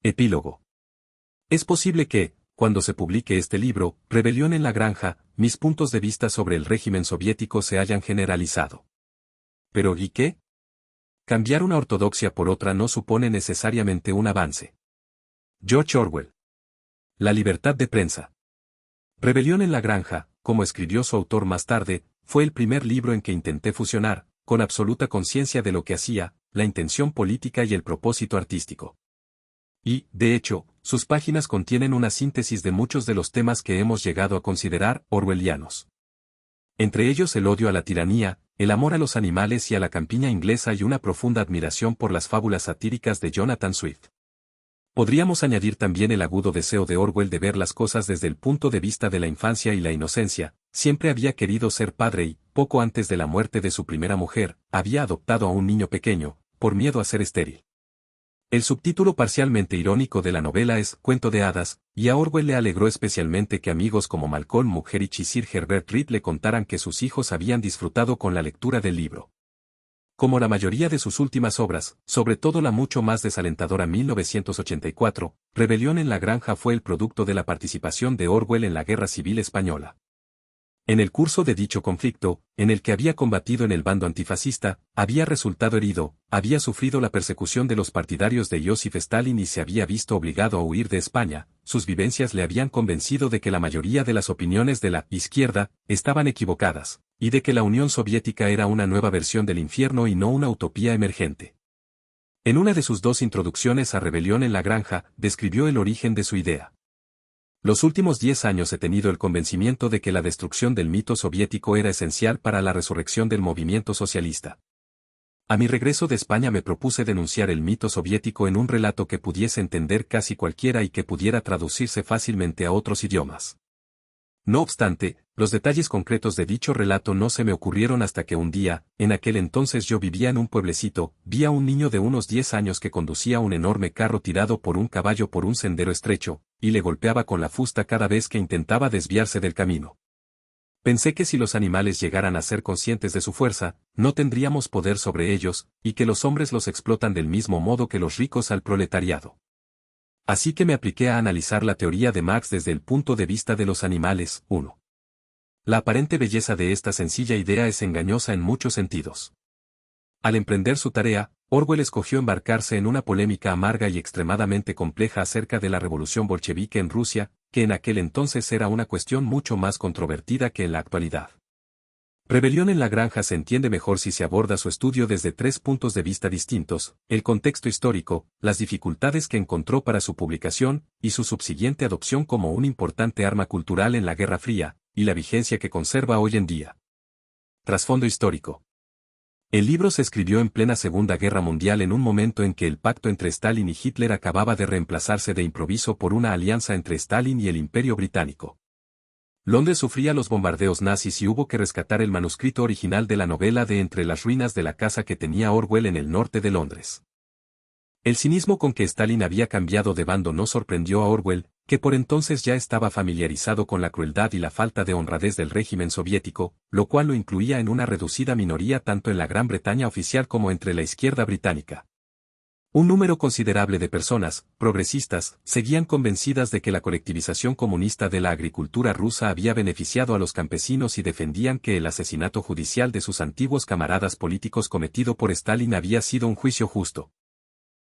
Epílogo. Es posible que, cuando se publique este libro, Rebelión en la Granja, mis puntos de vista sobre el régimen soviético se hayan generalizado. Pero ¿y qué? Cambiar una ortodoxia por otra no supone necesariamente un avance. George Orwell. La libertad de prensa. Rebelión en la Granja, como escribió su autor más tarde, fue el primer libro en que intenté fusionar, con absoluta conciencia de lo que hacía, la intención política y el propósito artístico. Y, de hecho, sus páginas contienen una síntesis de muchos de los temas que hemos llegado a considerar orwellianos. Entre ellos el odio a la tiranía, el amor a los animales y a la campiña inglesa y una profunda admiración por las fábulas satíricas de Jonathan Swift. Podríamos añadir también el agudo deseo de Orwell de ver las cosas desde el punto de vista de la infancia y la inocencia. Siempre había querido ser padre y, poco antes de la muerte de su primera mujer, había adoptado a un niño pequeño, por miedo a ser estéril. El subtítulo parcialmente irónico de la novela es Cuento de hadas, y a Orwell le alegró especialmente que amigos como Malcolm Muggeridge y Sir Herbert Reed le contaran que sus hijos habían disfrutado con la lectura del libro. Como la mayoría de sus últimas obras, sobre todo la mucho más desalentadora 1984, Rebelión en la Granja fue el producto de la participación de Orwell en la Guerra Civil Española. En el curso de dicho conflicto, en el que había combatido en el bando antifascista, había resultado herido, había sufrido la persecución de los partidarios de Joseph Stalin y se había visto obligado a huir de España. Sus vivencias le habían convencido de que la mayoría de las opiniones de la izquierda estaban equivocadas, y de que la Unión Soviética era una nueva versión del infierno y no una utopía emergente. En una de sus dos introducciones a Rebelión en la Granja, describió el origen de su idea. Los últimos 10 años he tenido el convencimiento de que la destrucción del mito soviético era esencial para la resurrección del movimiento socialista. A mi regreso de España me propuse denunciar el mito soviético en un relato que pudiese entender casi cualquiera y que pudiera traducirse fácilmente a otros idiomas. No obstante, los detalles concretos de dicho relato no se me ocurrieron hasta que un día, en aquel entonces yo vivía en un pueblecito, vi a un niño de unos 10 años que conducía un enorme carro tirado por un caballo por un sendero estrecho, y le golpeaba con la fusta cada vez que intentaba desviarse del camino. Pensé que si los animales llegaran a ser conscientes de su fuerza, no tendríamos poder sobre ellos, y que los hombres los explotan del mismo modo que los ricos al proletariado. Así que me apliqué a analizar la teoría de Marx desde el punto de vista de los animales. 1. La aparente belleza de esta sencilla idea es engañosa en muchos sentidos. Al emprender su tarea, Orwell escogió embarcarse en una polémica amarga y extremadamente compleja acerca de la revolución bolchevique en Rusia, que en aquel entonces era una cuestión mucho más controvertida que en la actualidad. Rebelión en la Granja se entiende mejor si se aborda su estudio desde 3 puntos de vista distintos: el contexto histórico, las dificultades que encontró para su publicación, y su subsiguiente adopción como un importante arma cultural en la Guerra Fría, y la vigencia que conserva hoy en día. Trasfondo histórico. El libro se escribió en plena Segunda Guerra Mundial en un momento en que el pacto entre Stalin y Hitler acababa de reemplazarse de improviso por una alianza entre Stalin y el Imperio Británico. Londres sufría los bombardeos nazis y hubo que rescatar el manuscrito original de la novela de entre las ruinas de la casa que tenía Orwell en el norte de Londres. El cinismo con que Stalin había cambiado de bando no sorprendió a Orwell, que por entonces ya estaba familiarizado con la crueldad y la falta de honradez del régimen soviético, lo cual lo incluía en una reducida minoría tanto en la Gran Bretaña oficial como entre la izquierda británica. Un número considerable de personas, progresistas, seguían convencidas de que la colectivización comunista de la agricultura rusa había beneficiado a los campesinos y defendían que el asesinato judicial de sus antiguos camaradas políticos cometido por Stalin había sido un juicio justo.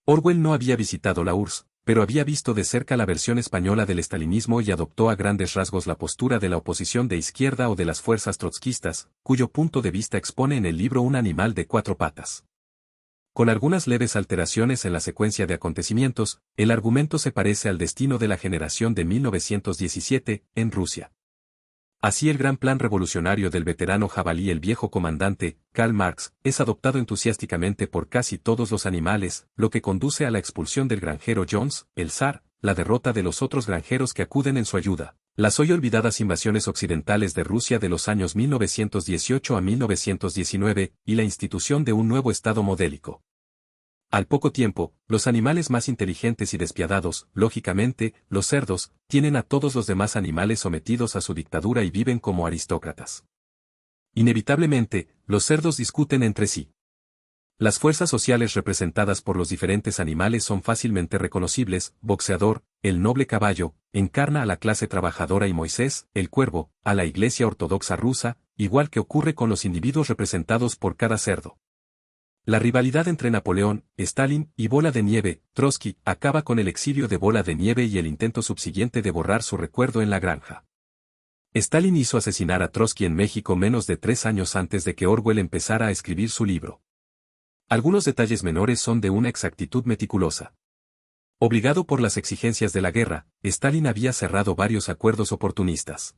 Orwell no había visitado la URSS, pero había visto de cerca la versión española del estalinismo y adoptó a grandes rasgos la postura de la oposición de izquierda o de las fuerzas trotskistas, cuyo punto de vista expone en el libro Un animal de 4 patas. Con algunas leves alteraciones en la secuencia de acontecimientos, el argumento se parece al destino de la generación de 1917, en Rusia. Así el gran plan revolucionario del veterano jabalí el viejo comandante, Karl Marx, es adoptado entusiásticamente por casi todos los animales, lo que conduce a la expulsión del granjero Jones, el zar, la derrota de los otros granjeros que acuden en su ayuda, las hoy olvidadas invasiones occidentales de Rusia de los años 1918 a 1919, y la institución de un nuevo estado modélico. Al poco tiempo, los animales más inteligentes y despiadados, lógicamente, los cerdos, tienen a todos los demás animales sometidos a su dictadura y viven como aristócratas. Inevitablemente, los cerdos discuten entre sí. Las fuerzas sociales representadas por los diferentes animales son fácilmente reconocibles. Boxeador, el noble caballo, encarna a la clase trabajadora y Moisés, el cuervo, a la Iglesia Ortodoxa rusa, igual que ocurre con los individuos representados por cada cerdo. La rivalidad entre Napoleón, Stalin y Bola de Nieve, Trotsky, acaba con el exilio de Bola de Nieve y el intento subsiguiente de borrar su recuerdo en la granja. Stalin hizo asesinar a Trotsky en México menos de 3 años antes de que Orwell empezara a escribir su libro. Algunos detalles menores son de una exactitud meticulosa. Obligado por las exigencias de la guerra, Stalin había cerrado varios acuerdos oportunistas.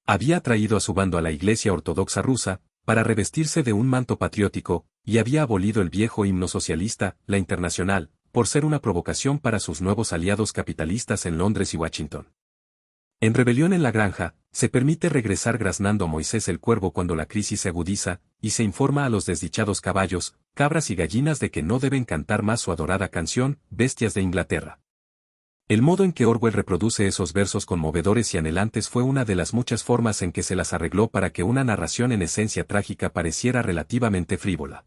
Había traído a su bando a la Iglesia Ortodoxa rusa, para revestirse de un manto patriótico, y había abolido el viejo himno socialista, la Internacional, por ser una provocación para sus nuevos aliados capitalistas en Londres y Washington. En Rebelión en la Granja, se permite regresar graznando a Moisés el cuervo cuando la crisis se agudiza, y se informa a los desdichados caballos, cabras y gallinas de que no deben cantar más su adorada canción, Bestias de Inglaterra. El modo en que Orwell reproduce esos versos conmovedores y anhelantes fue una de las muchas formas en que se las arregló para que una narración en esencia trágica pareciera relativamente frívola.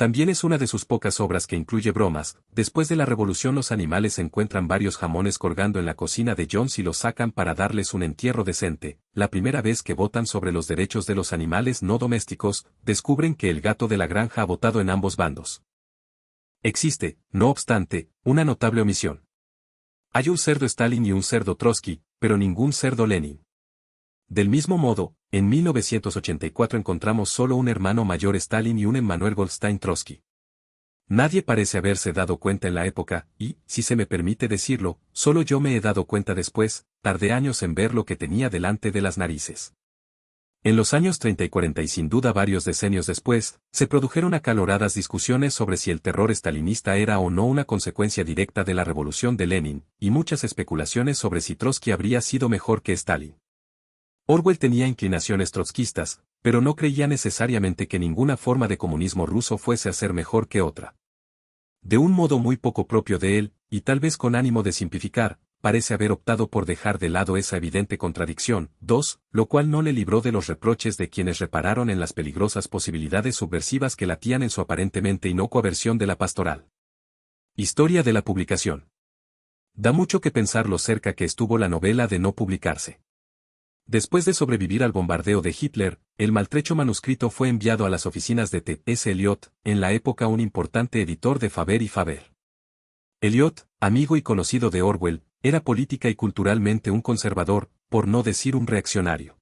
También es una de sus pocas obras que incluye bromas. Después de la revolución los animales encuentran varios jamones colgando en la cocina de Jones y los sacan para darles un entierro decente. La primera vez que votan sobre los derechos de los animales no domésticos, descubren que el gato de la granja ha votado en ambos bandos. Existe, no obstante, una notable omisión. Hay un cerdo Stalin y un cerdo Trotsky, pero ningún cerdo Lenin. Del mismo modo, en 1984 encontramos solo un hermano mayor Stalin y un Emmanuel Goldstein Trotsky. Nadie parece haberse dado cuenta en la época, y, si se me permite decirlo, solo yo me he dado cuenta después, tardé años en ver lo que tenía delante de las narices. En los años 30 y 40 y sin duda varios decenios después, se produjeron acaloradas discusiones sobre si el terror stalinista era o no una consecuencia directa de la revolución de Lenin, y muchas especulaciones sobre si Trotsky habría sido mejor que Stalin. Orwell tenía inclinaciones trotskistas, pero no creía necesariamente que ninguna forma de comunismo ruso fuese a ser mejor que otra. De un modo muy poco propio de él, y tal vez con ánimo de simplificar, parece haber optado por dejar de lado esa evidente contradicción. 2. Lo cual no le libró de los reproches de quienes repararon en las peligrosas posibilidades subversivas que latían en su aparentemente inocua versión de la pastoral. Historia de la publicación. Da mucho que pensar lo cerca que estuvo la novela de no publicarse. Después de sobrevivir al bombardeo de Hitler, el maltrecho manuscrito fue enviado a las oficinas de T. S. Eliot, en la época un importante editor de Faber y Faber. Eliot, amigo y conocido de Orwell, era política y culturalmente un conservador, por no decir un reaccionario.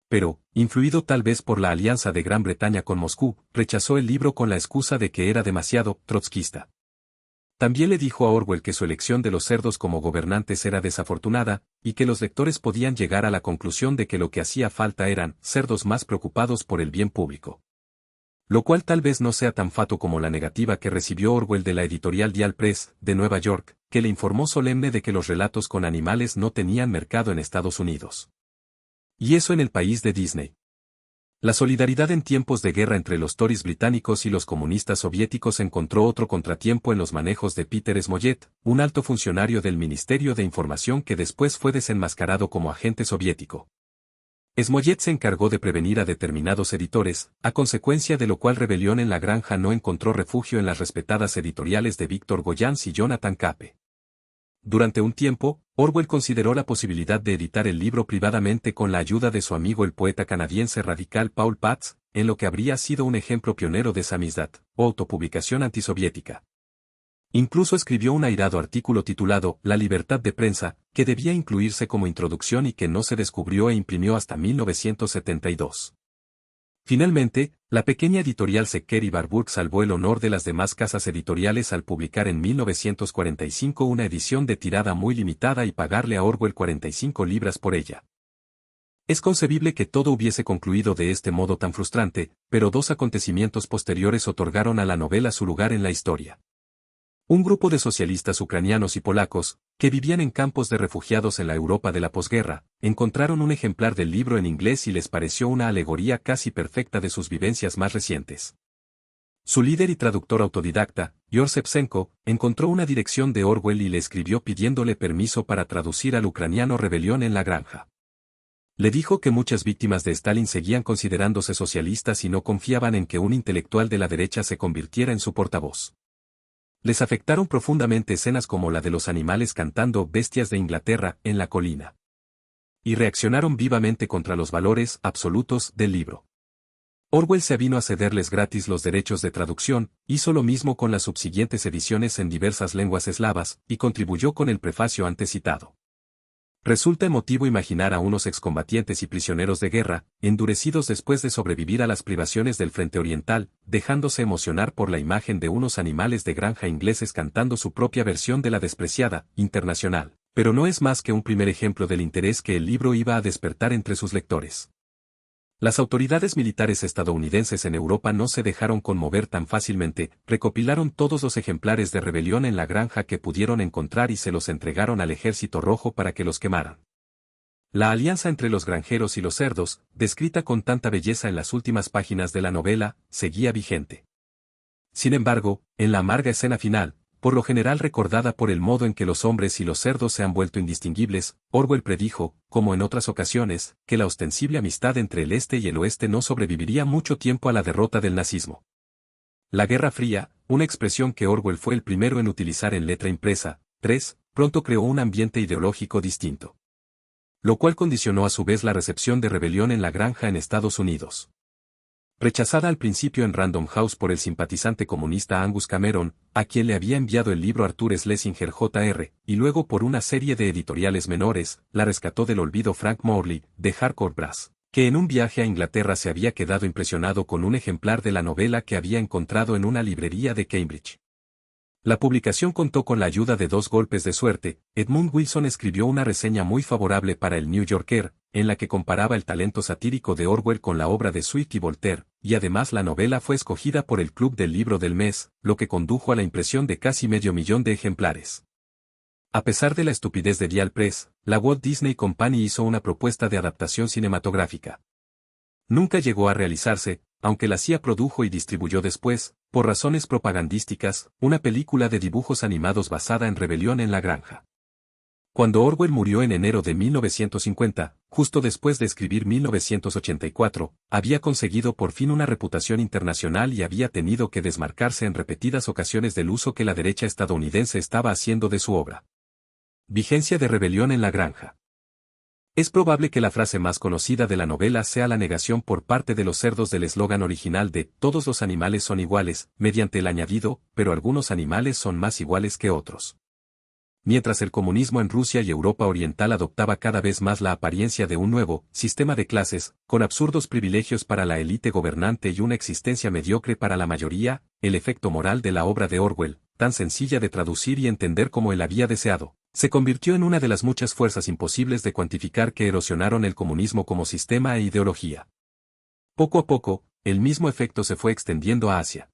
Pero, influido tal vez por la alianza de Gran Bretaña con Moscú, rechazó el libro con la excusa de que era demasiado trotskista. También le dijo a Orwell que su elección de los cerdos como gobernantes era desafortunada, y que los lectores podían llegar a la conclusión de que lo que hacía falta eran cerdos más preocupados por el bien público. Lo cual tal vez no sea tan fato como la negativa que recibió Orwell de la editorial Dial Press, de Nueva York, que le informó solemne de que los relatos con animales no tenían mercado en Estados Unidos. Y eso en el país de Disney. La solidaridad en tiempos de guerra entre los Tories británicos y los comunistas soviéticos encontró otro contratiempo en los manejos de Peter Smollett, un alto funcionario del Ministerio de Información que después fue desenmascarado como agente soviético. Smollett se encargó de prevenir a determinados editores, a consecuencia de lo cual Rebelión en la Granja no encontró refugio en las respetadas editoriales de Víctor Goyans y Jonathan Cape. Durante un tiempo, Orwell consideró la posibilidad de editar el libro privadamente con la ayuda de su amigo el poeta canadiense radical Paul Patz, en lo que habría sido un ejemplo pionero de samizdat, o autopublicación antisoviética. Incluso escribió un airado artículo titulado La libertad de prensa, que debía incluirse como introducción y que no se descubrió e imprimió hasta 1972. Finalmente, la pequeña editorial Secker y Warburg salvó el honor de las demás casas editoriales al publicar en 1945 una edición de tirada muy limitada y pagarle a Orwell 45 libras por ella. Es concebible que todo hubiese concluido de este modo tan frustrante, pero dos acontecimientos posteriores otorgaron a la novela su lugar en la historia. Un grupo de socialistas ucranianos y polacos, que vivían en campos de refugiados en la Europa de la posguerra, encontraron un ejemplar del libro en inglés y les pareció una alegoría casi perfecta de sus vivencias más recientes. Su líder y traductor autodidacta, George Shevchenko, encontró una dirección de Orwell y le escribió pidiéndole permiso para traducir al ucraniano Rebelión en la Granja. Le dijo que muchas víctimas de Stalin seguían considerándose socialistas y no confiaban en que un intelectual de la derecha se convirtiera en su portavoz. Les afectaron profundamente escenas como la de los animales cantando Bestias de Inglaterra en la colina. Y reaccionaron vivamente contra los valores absolutos del libro. Orwell se avino a cederles gratis los derechos de traducción, hizo lo mismo con las subsiguientes ediciones en diversas lenguas eslavas, y contribuyó con el prefacio antes citado. Resulta emotivo imaginar a unos excombatientes y prisioneros de guerra, endurecidos después de sobrevivir a las privaciones del frente oriental, dejándose emocionar por la imagen de unos animales de granja ingleses cantando su propia versión de la despreciada Internacional, pero no es más que un primer ejemplo del interés que el libro iba a despertar entre sus lectores. Las autoridades militares estadounidenses en Europa no se dejaron conmover tan fácilmente, recopilaron todos los ejemplares de Rebelión en la Granja que pudieron encontrar y se los entregaron al Ejército Rojo para que los quemaran. La alianza entre los granjeros y los cerdos, descrita con tanta belleza en las últimas páginas de la novela, seguía vigente. Sin embargo, en la amarga escena final, por lo general recordada por el modo en que los hombres y los cerdos se han vuelto indistinguibles, Orwell predijo, como en otras ocasiones, que la ostensible amistad entre el Este y el Oeste no sobreviviría mucho tiempo a la derrota del nazismo. La Guerra Fría, una expresión que Orwell fue el primero en utilizar en letra impresa, pronto creó un ambiente ideológico distinto. Lo cual condicionó a su vez la recepción de Rebelión en la Granja en Estados Unidos. Rechazada al principio en Random House por el simpatizante comunista Angus Cameron, a quien le había enviado el libro Arthur Schlesinger Jr., y luego por una serie de editoriales menores, la rescató del olvido Frank Morley, de Hardcore Brass, que en un viaje a Inglaterra se había quedado impresionado con un ejemplar de la novela que había encontrado en una librería de Cambridge. La publicación contó con la ayuda de dos golpes de suerte. Edmund Wilson escribió una reseña muy favorable para el New Yorker, en la que comparaba el talento satírico de Orwell con la obra de Swift y Voltaire, y además la novela fue escogida por el Club del Libro del Mes, lo que condujo a la impresión de casi 500.000 de ejemplares. A pesar de la estupidez de Dial Press, la Walt Disney Company hizo una propuesta de adaptación cinematográfica. Nunca llegó a realizarse, aunque la CIA produjo y distribuyó después, por razones propagandísticas, una película de dibujos animados basada en Rebelión en la Granja. Cuando Orwell murió en enero de 1950, justo después de escribir 1984, había conseguido por fin una reputación internacional y había tenido que desmarcarse en repetidas ocasiones del uso que la derecha estadounidense estaba haciendo de su obra. Vigencia de Rebelión en la Granja. Es probable que la frase más conocida de la novela sea la negación por parte de los cerdos del eslogan original de «Todos los animales son iguales», mediante el añadido «pero algunos animales son más iguales que otros». Mientras el comunismo en Rusia y Europa Oriental adoptaba cada vez más la apariencia de un nuevo sistema de clases, con absurdos privilegios para la élite gobernante y una existencia mediocre para la mayoría, el efecto moral de la obra de Orwell, tan sencilla de traducir y entender como él había deseado, se convirtió en una de las muchas fuerzas imposibles de cuantificar que erosionaron el comunismo como sistema e ideología. Poco a poco, el mismo efecto se fue extendiendo a Asia.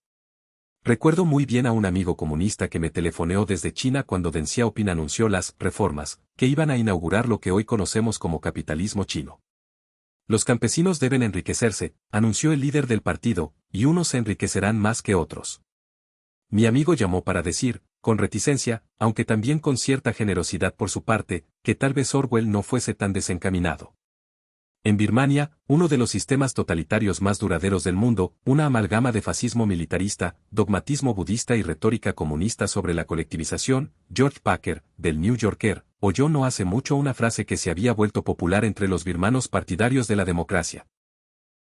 Recuerdo muy bien a un amigo comunista que me telefoneó desde China cuando Deng Xiaoping anunció las reformas que iban a inaugurar lo que hoy conocemos como capitalismo chino. Los campesinos deben enriquecerse, anunció el líder del partido, y unos se enriquecerán más que otros. Mi amigo llamó para decir, con reticencia, aunque también con cierta generosidad por su parte, que tal vez Orwell no fuese tan desencaminado. En Birmania, uno de los sistemas totalitarios más duraderos del mundo, una amalgama de fascismo militarista, dogmatismo budista y retórica comunista sobre la colectivización, George Packer, del New Yorker, oyó no hace mucho una frase que se había vuelto popular entre los birmanos partidarios de la democracia.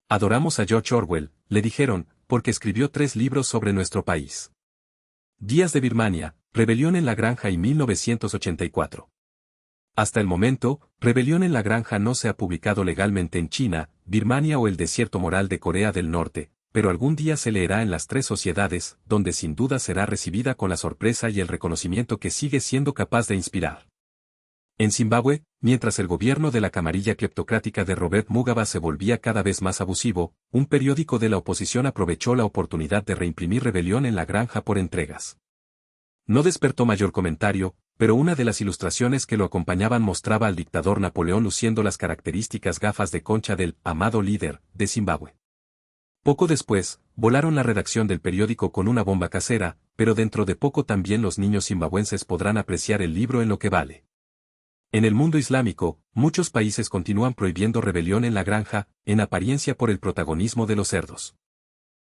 Adoramos a George Orwell, le dijeron, porque escribió 3 libros sobre nuestro país. Días de Birmania, Rebelión en la Granja y 1984. Hasta el momento, Rebelión en la Granja no se ha publicado legalmente en China, Birmania o el desierto moral de Corea del Norte, pero algún día se leerá en las 3 sociedades, donde sin duda será recibida con la sorpresa y el reconocimiento que sigue siendo capaz de inspirar. En Zimbabue, mientras el gobierno de la camarilla cleptocrática de Robert Mugabe se volvía cada vez más abusivo, un periódico de la oposición aprovechó la oportunidad de reimprimir Rebelión en la Granja por entregas. No despertó mayor comentario, pero una de las ilustraciones que lo acompañaban mostraba al dictador Napoleón luciendo las características gafas de concha del amado líder de Zimbabue. Poco después, volaron la redacción del periódico con una bomba casera, pero dentro de poco también los niños zimbabuenses podrán apreciar el libro en lo que vale. En el mundo islámico, muchos países continúan prohibiendo rebelión en la granja, en apariencia por el protagonismo de los cerdos.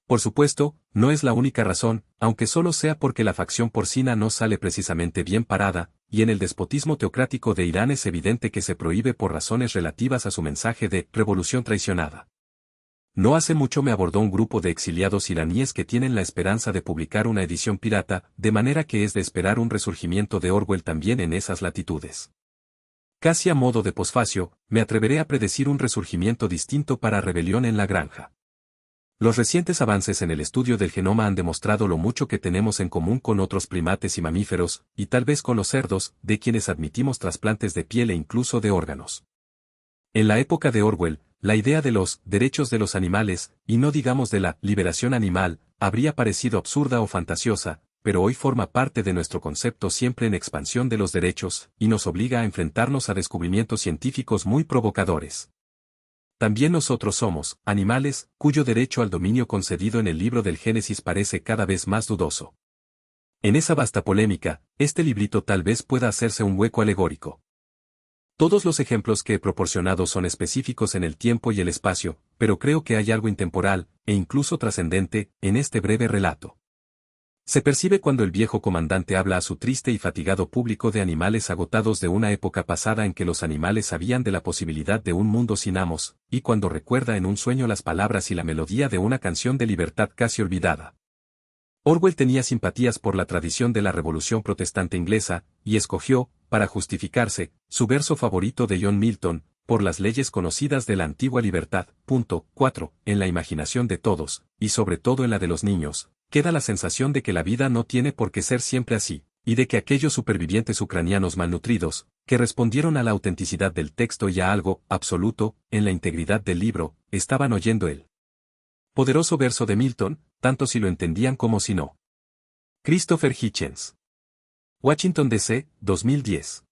Por supuesto, no es la única razón, aunque solo sea porque la facción porcina no sale precisamente bien parada, y en el despotismo teocrático de Irán es evidente que se prohíbe por razones relativas a su mensaje de revolución traicionada. No hace mucho me abordó un grupo de exiliados iraníes que tienen la esperanza de publicar una edición pirata, de manera que es de esperar un resurgimiento de Orwell también en esas latitudes. Casi a modo de posfacio, me atreveré a predecir un resurgimiento distinto para Rebelión en la Granja. Los recientes avances en el estudio del genoma han demostrado lo mucho que tenemos en común con otros primates y mamíferos, y tal vez con los cerdos, de quienes admitimos trasplantes de piel e incluso de órganos. En la época de Orwell, la idea de los derechos de los animales, y no digamos de la liberación animal, habría parecido absurda o fantasiosa, pero hoy forma parte de nuestro concepto siempre en expansión de los derechos, y nos obliga a enfrentarnos a descubrimientos científicos muy provocadores. También nosotros somos animales, cuyo derecho al dominio concedido en el libro del Génesis parece cada vez más dudoso. En esa vasta polémica, este librito tal vez pueda hacerse un hueco alegórico. Todos los ejemplos que he proporcionado son específicos en el tiempo y el espacio, pero creo que hay algo intemporal, e incluso trascendente, en este breve relato. Se percibe cuando el viejo comandante habla a su triste y fatigado público de animales agotados de una época pasada en que los animales sabían de la posibilidad de un mundo sin amos, y cuando recuerda en un sueño las palabras y la melodía de una canción de libertad casi olvidada. Orwell tenía simpatías por la tradición de la Revolución Protestante inglesa, y escogió, para justificarse, su verso favorito de John Milton, por las leyes conocidas de la antigua libertad. 4. En la imaginación de todos, y sobre todo en la de los niños, queda la sensación de que la vida no tiene por qué ser siempre así, y de que aquellos supervivientes ucranianos malnutridos, que respondieron a la autenticidad del texto y a algo absoluto, en la integridad del libro, estaban oyendo el poderoso verso de Milton, tanto si lo entendían como si no. Christopher Hitchens. Washington, D.C., 2010.